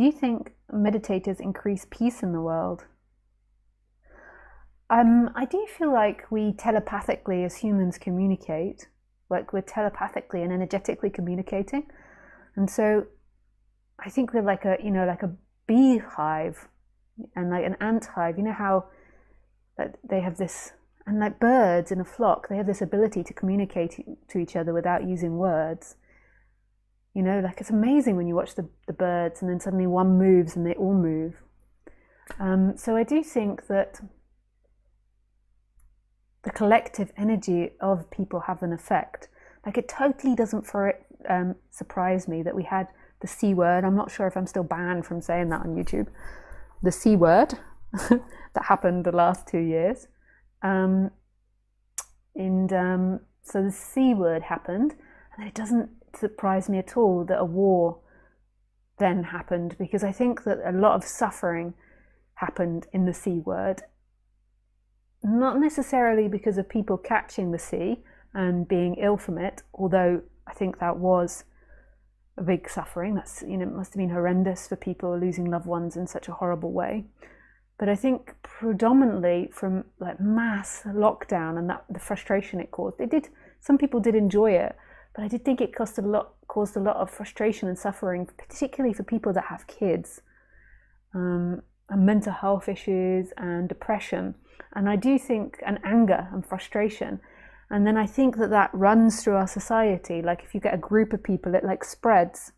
Do you think meditators increase peace in the world? I do feel like we telepathically as humans communicate, like we're telepathically and energetically communicating. And so I think we're like a beehive and like an ant hive. You know how they have this, and like birds in a flock, they have this ability to communicate to each other without using words. You know, like it's amazing when you watch the birds and then suddenly one moves and they all move. So I do think that the collective energy of people have an effect. Like it totally doesn't surprise me that we had the C word. I'm not sure if I'm still banned from saying that on YouTube. The C word that happened the last 2 years. So the C word happened, and it doesn't surprise me at all that a war then happened, because I think that a lot of suffering happened in the C word. Not necessarily because of people catching the C and being ill from it, although I think that was a big suffering. That's, you know, it must have been horrendous for people losing loved ones in such a horrible way. But I think predominantly from like mass lockdown and that the frustration it caused. Some people did enjoy it, but I did think it caused a lot of frustration and suffering, particularly for people that have kids, and mental health issues and depression. And I do think, and anger and frustration. And then I think that runs through our society. Like if you get a group of people, it like spreads.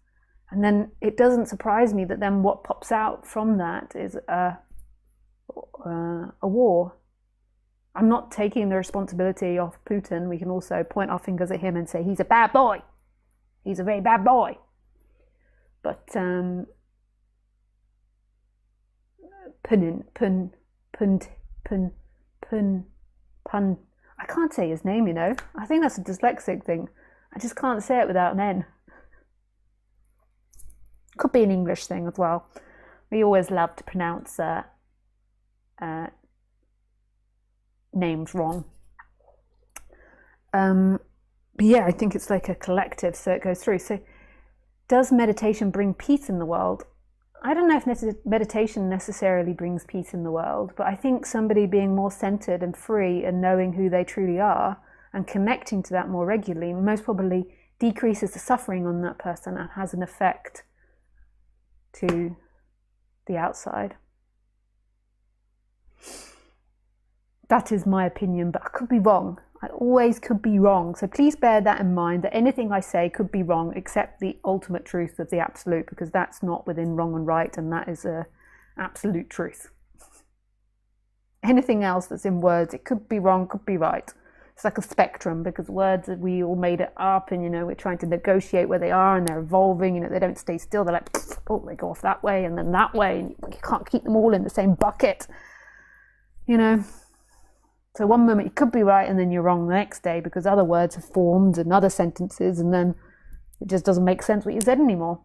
And then it doesn't surprise me that then what pops out from that is a war. I'm not taking the responsibility of Putin. We can also point our fingers at him and say, he's a bad boy. He's a very bad boy. But Pun. I can't say his name, you know. I think that's a dyslexic thing. I just can't say it without an N. Could be an English thing as well. We always love to pronounce names wrong. But yeah, I think it's like a collective, so it goes through. So does meditation bring peace in the world? I don't know if meditation necessarily brings peace in the world, but I think somebody being more centered and free and knowing who they truly are and connecting to that more regularly most probably decreases the suffering on that person and has an effect to the outside. That is my opinion, but I could be wrong. I always could be wrong. So please bear that in mind, that anything I say could be wrong except the ultimate truth of the absolute, because that's not within wrong and right, and that is a absolute truth. Anything else that's in words, it could be wrong, could be right. It's like a spectrum, because words, we all made it up, and, you know, we're trying to negotiate where they are, and they're evolving, you know, they don't stay still. They're like, oh, they go off that way and then that way, and you can't keep them all in the same bucket, you know. So one moment you could be right and then you're wrong the next day because other words have formed and other sentences, and then it just doesn't make sense what you said anymore.